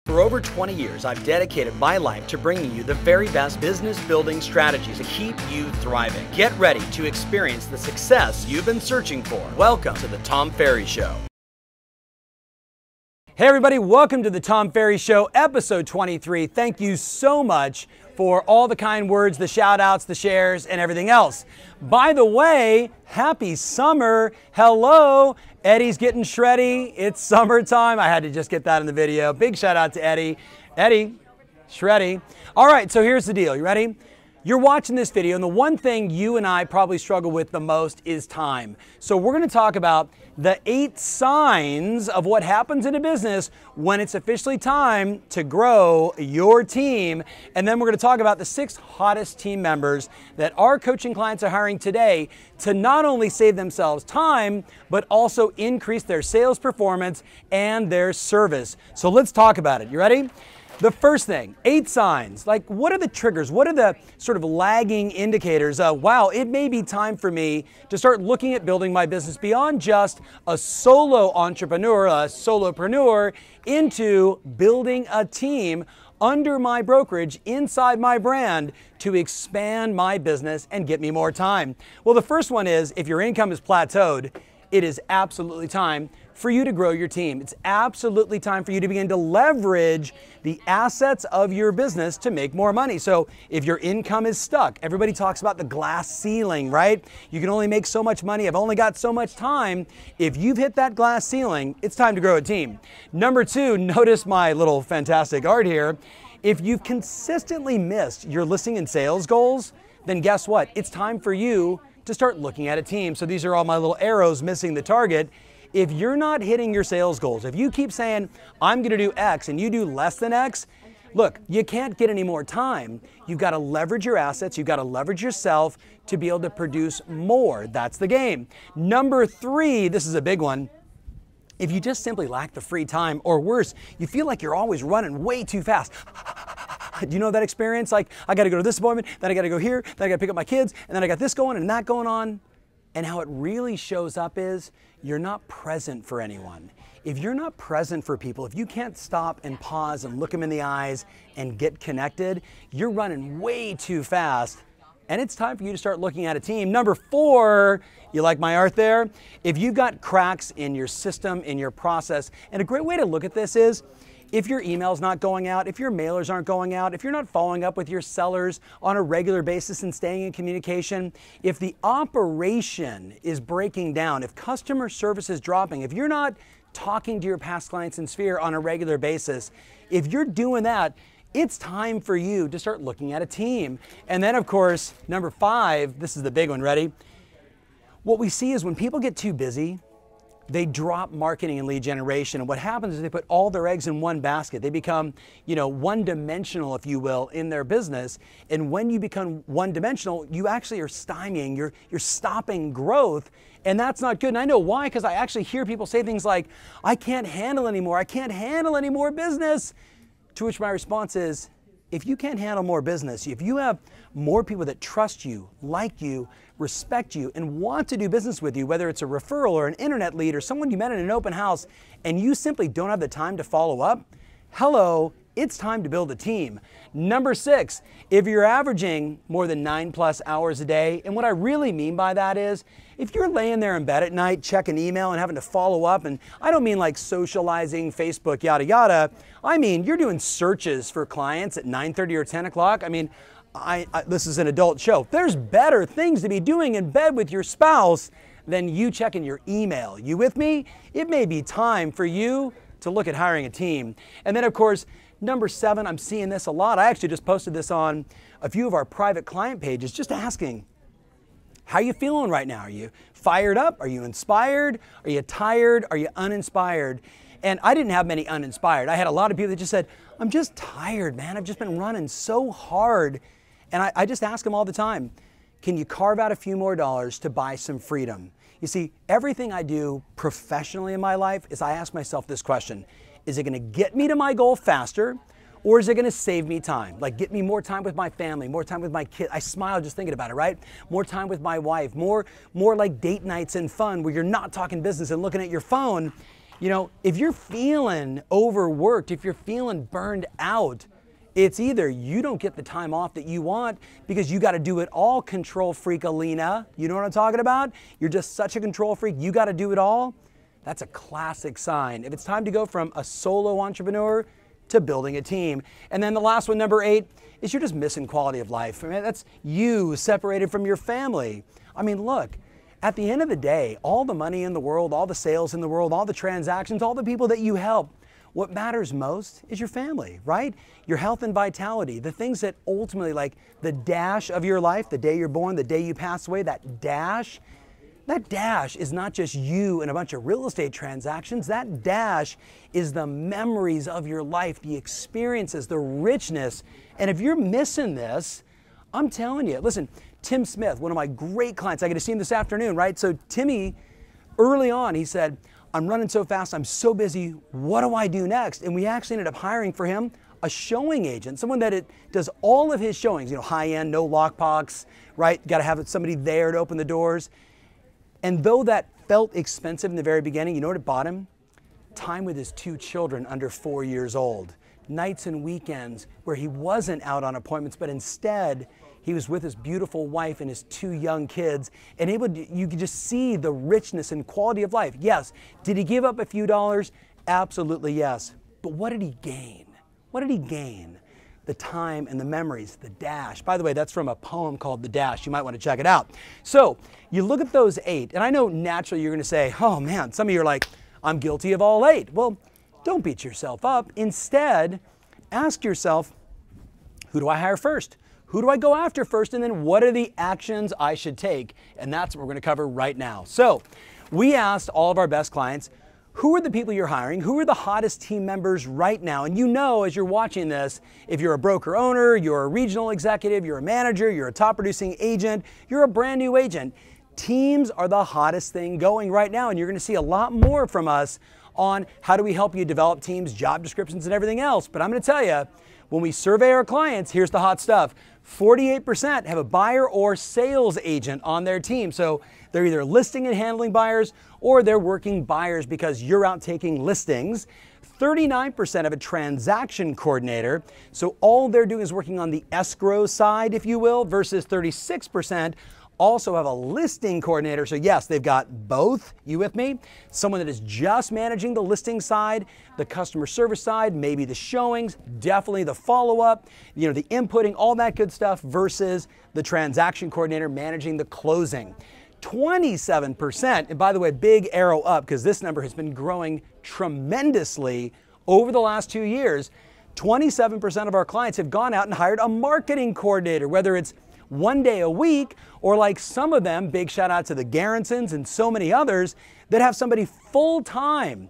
For over 20 years, I've dedicated my life to bringing you the very best business building strategies to keep you thriving. Get ready to experience the success you've been searching for. Welcome to the Tom Ferry Show. Hey everybody, welcome to the Tom Ferry Show, episode 23. Thank you so much for all the kind words, the shout outs, the shares, and everything else. By the way, happy summer. Hello. Eddie's getting shreddy. It's summertime. I had to just get that in the video. Big shout out to Eddie. Eddie, shreddy. All right, so here's the deal. You ready? You're watching this video, and the one thing you and I probably struggle with the most is time. So we're going to talk about the 8 signs of what happens in a business when it's officially time to grow your team. And then we're going to talk about the 6 hottest team members that our coaching clients are hiring today to not only save themselves time, but also increase their sales performance and their service. So let's talk about it. You ready? The first thing, 8 signs. Like, what are the triggers? What are the sort of lagging indicators of, wow, it may be time for me to start looking at building my business beyond just a solo entrepreneur, a solopreneur, into building a team under my brokerage, inside my brand, to expand my business and get me more time. Well, the first one is, if your income is plateaued, it is absolutely time for you to grow your team. It's absolutely time for you to begin to leverage the assets of your business to make more money. So if your income is stuck, everybody talks about the glass ceiling, right? You can only make so much money. I've only got so much time. If you've hit that glass ceiling, it's time to grow a team. Number 2, notice my little fantastic art here. If you've consistently missed your listing and sales goals, then guess what? It's time for you to start looking at a team. So these are all my little arrows missing the target. If you're not hitting your sales goals, if you keep saying, I'm going to do X and you do less than X, look, you can't get any more time. You've got to leverage your assets. You've got to leverage yourself to be able to produce more. That's the game. Number 3, this is a big one. If you just simply lack the free time, or worse, you feel like you're always running way too fast. Do you know that experience? Like, I got to go to this appointment, then I got to go here, then I got to pick up my kids, and then I got this going and that going on. And how it really shows up is you're not present for anyone. If you're not present for people, if you can't stop and pause and look them in the eyes and get connected, you're running way too fast. And it's time for you to start looking at a team. Number 4, you like my art there? If you've got cracks in your system, in your process, and a great way to look at this is, if your email's not going out, if your mailers aren't going out, if you're not following up with your sellers on a regular basis and staying in communication, if the operation is breaking down, if customer service is dropping, if you're not talking to your past clients in Sphere on a regular basis, if you're doing that, it's time for you to start looking at a team. And then, of course, number 5, this is the big one, ready? What we see is when people get too busy, they drop marketing and lead generation. And what happens is they put all their eggs in one basket. They become, one-dimensional, if you will, in their business. And when you become one-dimensional, you actually are stymieing, you're stopping growth. And that's not good. And I know why, because I actually hear people say things like, I can't handle anymore. I can't handle any more business. To which my response is, if you can't handle more business, if you have more people that trust you, like you, respect you, and want to do business with you, whether it's a referral or an internet lead or someone you met in an open house, and you simply don't have the time to follow up, hello, it's time to build a team. Number 6, if you're averaging more than 9+ hours a day, and what I really mean by that is, if you're laying there in bed at night, checking email and having to follow up, and I don't mean like socializing, Facebook, yada, yada. I mean, you're doing searches for clients at 9:30 or 10 o'clock. I mean, this is an adult show. There's better things to be doing in bed with your spouse than you checking your email. You with me? It may be time for you to look at hiring a team. And then, of course, number 7, I'm seeing this a lot. I actually just posted this on a few of our private client pages, just asking, how are you feeling right now? Are you fired up? Are you inspired? Are you tired? Are you uninspired? And I didn't have many uninspired. I had a lot of people that just said, I'm just tired, man. I've just been running so hard. And I just ask them all the time, can you carve out a few more dollars to buy some freedom? You see, everything I do professionally in my life is I ask myself this question, is it going to get me to my goal faster? Or is it going to save me time? Like get me more time with my family, more time with my kids. I smile just thinking about it, right? More time with my wife, more like date nights and fun where you're not talking business and looking at your phone. You know, if you're feeling overworked, if you're feeling burned out, it's either you don't get the time off that you want because you got to do it all, control freak Alina. You know what I'm talking about? You're just such a control freak. You got to do it all. That's a classic sign. If it's time to go from a solo entrepreneur to building a team. And then the last one, number 8, is you're just missing quality of life. I mean, that's you separated from your family. I mean, look, at the end of the day, all the money in the world, all the sales in the world, all the transactions, all the people that you help, what matters most is your family, right? Your health and vitality, the things that ultimately, like the dash of your life, the day you're born, the day you pass away, that dash is not just you and a bunch of real estate transactions. That dash is the memories of your life, the experiences, the richness. And if you're missing this, I'm telling you, listen, Tim Smith, one of my great clients, I get to see him this afternoon, right? So Timmy, early on, he said, I'm running so fast, I'm so busy, what do I do next? And we actually ended up hiring for him a showing agent, someone that does all of his showings, you know, high-end, no lockbox, right? Got to have somebody there to open the doors. And though that felt expensive in the very beginning, you know what it bought him? Time with his 2 children under 4 years old. Nights and weekends where he wasn't out on appointments, but instead he was with his beautiful wife and his 2 young kids, and you could just see the richness and quality of life. Yes. Did he give up a few dollars? Absolutely yes. But what did he gain? What did he gain? The time and the memories, the dash. By the way, that's from a poem called The Dash. You might want to check it out. So you look at those 8, and I know naturally you're going to say, oh man, some of you are like, I'm guilty of all 8. Well, don't beat yourself up. Instead, ask yourself, who do I hire first? Who do I go after first? And then what are the actions I should take? And that's what we're going to cover right now. So we asked all of our best clients, who are the people you're hiring? Who are the hottest team members right now? And you know, as you're watching this, if you're a broker owner, you're a regional executive, you're a manager, you're a top producing agent, you're a brand new agent, teams are the hottest thing going right now. And you're going to see a lot more from us on how do we help you develop teams, job descriptions, and everything else. But I'm going to tell you, when we survey our clients, here's the hot stuff. 48% have a buyer or sales agent on their team. So they're either listing and handling buyers or they're working buyers because you're out taking listings. 39% have a transaction coordinator. So all they're doing is working on the escrow side, if you will, versus 36% also have a listing coordinator. So yes, they've got both. You with me? Someone that is just managing the listing side, the customer service side, maybe the showings, definitely the follow-up, you know, the inputting, all that good stuff versus the transaction coordinator managing the closing. 27%, and by the way, big arrow up because this number has been growing tremendously over the last 2 years. 27% of our clients have gone out and hired a marketing coordinator, whether it's 1 day a week, or like some of them, big shout out to the Garrisons and so many others that have somebody full-time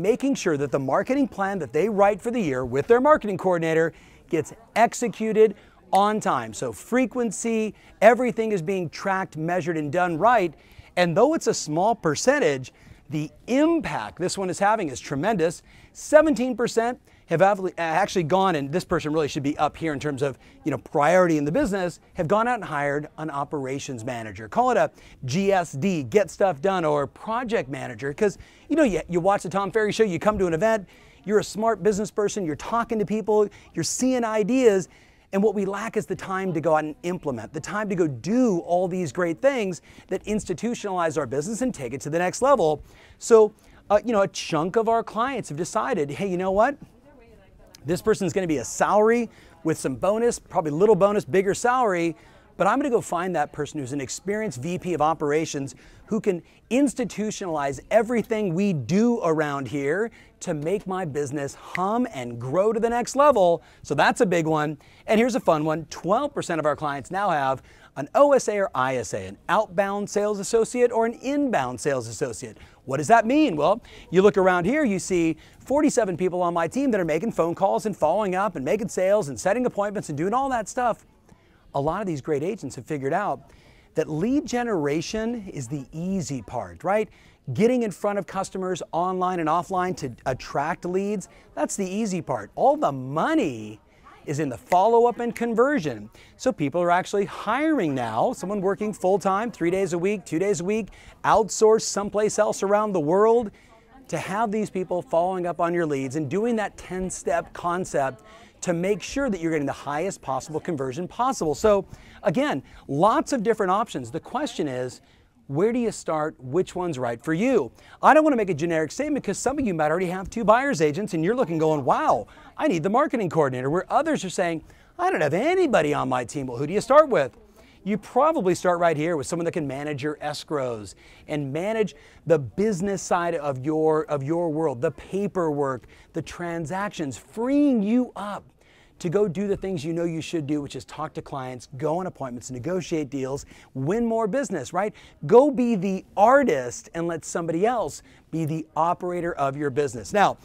making sure that the marketing plan that they write for the year with their marketing coordinator gets executed on time. So frequency, everything is being tracked, measured, and done right. And though it's a small percentage, the impact this one is having is tremendous. 17% have actually gone, and this person really should be up here in terms of, you know, priority in the business, have gone out and hired an operations manager. Call it a GSD, get stuff done, or project manager. Because, you know, you watch the Tom Ferry Show, you come to an event, you're a smart business person, you're talking to people, you're seeing ideas, and what we lack is the time to go out and implement, the time to go do all these great things that institutionalize our business and take it to the next level. So, you know, a chunk of our clients have decided, hey, you know what? This person's going to be a salary with some bonus, probably little bonus, bigger salary, but I'm going to go find that person who's an experienced VP of operations who can institutionalize everything we do around here to make my business hum and grow to the next level. So that's a big one. And here's a fun one. 12% of our clients now have an OSA or ISA, an outbound sales associate or an inbound sales associate. What does that mean? Well, you look around here, you see 47 people on my team that are making phone calls and following up and making sales and setting appointments and doing all that stuff. A lot of these great agents have figured out that lead generation is the easy part, right? Getting in front of customers online and offline to attract leads, that's the easy part. All the money is in the follow-up and conversion. So people are actually hiring now, someone working full-time, 3 days a week, 2 days a week, outsourced someplace else around the world. to have these people following up on your leads and doing that 10-step concept to make sure that you're getting the highest possible conversion possible. So again, lots of different options. The question is, where do you start? Which one's right for you? I don't want to make a generic statement because some of you might already have 2 buyer's agents and you're looking going, wow, I need the marketing coordinator, where others are saying, I don't have anybody on my team. Well, who do you start with? You probably start right here with someone that can manage your escrows and manage the business side of your world, the paperwork, the transactions, freeing you up to go do the things you know you should do, which is talk to clients, go on appointments, negotiate deals, win more business, right? Go be the artist and let somebody else be the operator of your business. Now,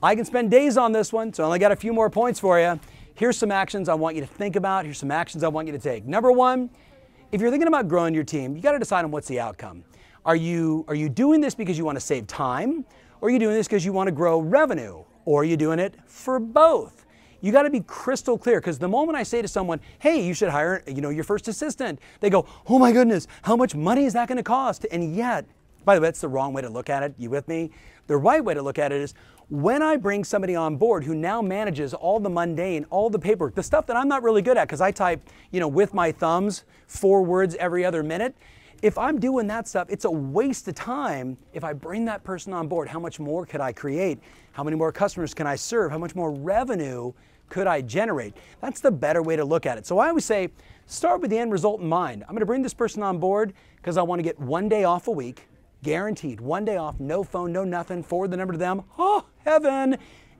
I can spend days on this one, so I only got a few more points for you. Here's some actions I want you to think about. Here's some actions I want you to take. Number 1, if you're thinking about growing your team, you got to decide on what's the outcome. Are you doing this because you want to save time? Or are you doing this because you want to grow revenue? Or are you doing it for both? You got to be crystal clear, because the moment I say to someone, hey, you should hire, your first assistant, they go, oh my goodness, how much money is that going to cost? And yet, by the way, that's the wrong way to look at it. You with me? The right way to look at it is, when I bring somebody on board who now manages all the mundane, all the paperwork, the stuff that I'm not really good at because I type, with my thumbs 4 words every other minute. If I'm doing that stuff, it's a waste of time. If I bring that person on board, how much more could I create? How many more customers can I serve? How much more revenue could I generate? That's the better way to look at it. So I always say, start with the end result in mind. I'm going to bring this person on board because I want to get 1 day off a week, guaranteed 1 day off, no phone, no nothing, forward the number to them, oh, heaven,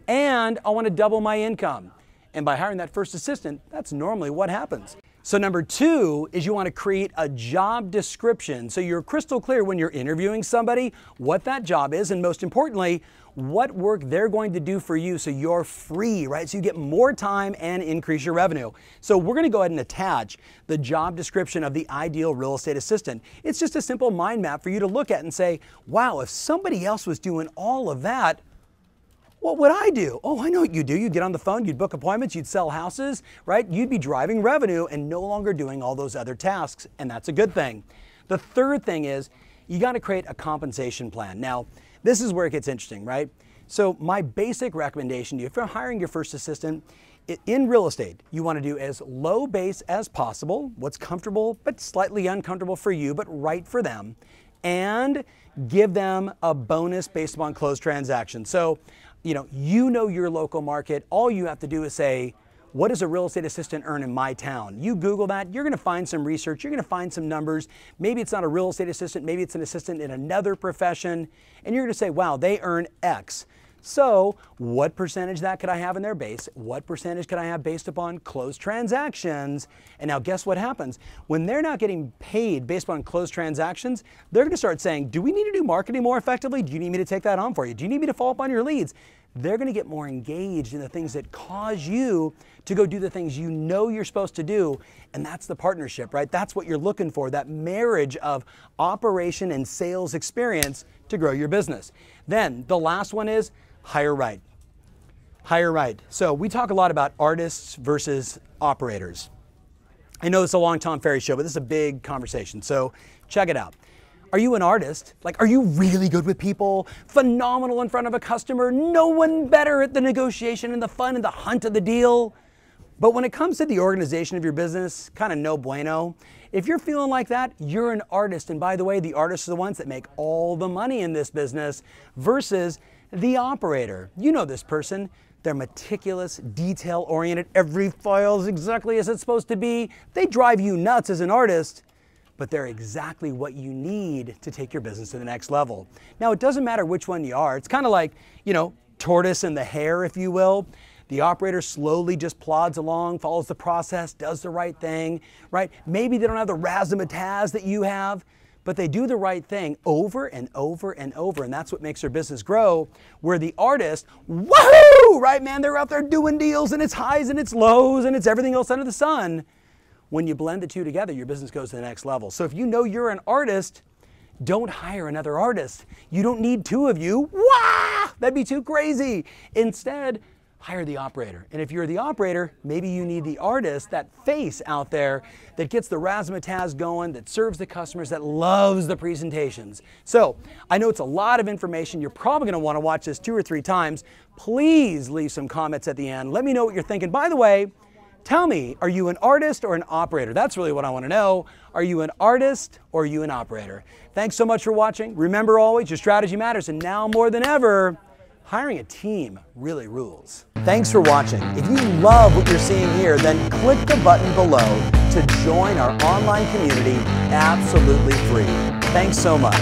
and I want to double my income. And by hiring that first assistant, that's normally what happens. So number 2 is you want to create a job description so you're crystal clear when you're interviewing somebody what that job is, and most importantly, what work they're going to do for you so you're free, right? So you get more time and increase your revenue. So we're going to go ahead and attach the job description of the ideal real estate assistant. It's just a simple mind map for you to look at and say, wow, if somebody else was doing all of that, what would I do? Oh, I know what you do. You'd get on the phone, you'd book appointments, you'd sell houses, right? You'd be driving revenue and no longer doing all those other tasks, and that's a good thing. The third thing is you got to create a compensation plan. Now, this is where it gets interesting, right? So my basic recommendation to you, if you're hiring your first assistant, in real estate, you want to do as low base as possible, what's comfortable but slightly uncomfortable for you, but right for them, and give them a bonus based upon closed transactions. So, you know your local market. All you have to do is say, what does a real estate assistant earn in my town? You Google that, you're going to find some research, you're going to find some numbers. Maybe it's not a real estate assistant, maybe it's an assistant in another profession, and you're going to say, wow, they earn X. So what percentage of that could I have in their base? What percentage could I have based upon closed transactions? And now guess what happens? When they're not getting paid based upon closed transactions, they're going to start saying, do we need to do marketing more effectively? Do you need me to take that on for you? Do you need me to follow up on your leads? They're going to get more engaged in the things that cause you to go do the things you know you're supposed to do. And that's the partnership, right? That's what you're looking for, that marriage of operation and sales experience to grow your business. Then the last one is hire right. Hire right. So we talk a lot about artists versus operators. I know it's a long Tom Ferry show, but this is a big conversation. So check it out. Are you an artist? Like, are you really good with people? Phenomenal in front of a customer? No one better at the negotiation and the fun and the hunt of the deal? But when it comes to the organization of your business, kind of no bueno. If you're feeling like that, you're an artist. And by the way, the artists are the ones that make all the money in this business versus the operator. You know this person. They're meticulous, detail-oriented. Every file is exactly as it's supposed to be. They drive you nuts as an artist, but they're exactly what you need to take your business to the next level. Now, it doesn't matter which one you are. It's kind of like, tortoise and the hare, if you will. The operator slowly just plods along, follows the process, does the right thing, right? Maybe they don't have the razzmatazz that you have, but they do the right thing over and over and over, and that's what makes their business grow. Where the artist, woohoo, right, man, they're out there doing deals, and it's highs and it's lows and it's everything else under the sun. When you blend the two together, your business goes to the next level. So if you know you're an artist, don't hire another artist. You don't need 2 of you. Wah! That'd be too crazy. Instead, hire the operator. And if you're the operator, maybe you need the artist, that face out there that gets the razzmatazz going, that serves the customers, that loves the presentations. So I know it's a lot of information. You're probably going to want to watch this 2 or 3 times. Please leave some comments at the end. Let me know what you're thinking. By the way, tell me, are you an artist or an operator? That's really what I want to know. Are you an artist or are you an operator? Thanks so much for watching. Remember always, your strategy matters, and now more than ever, hiring a team really rules. Thanks for watching. If you love what you're seeing here, then click the button below to join our online community absolutely free. Thanks so much.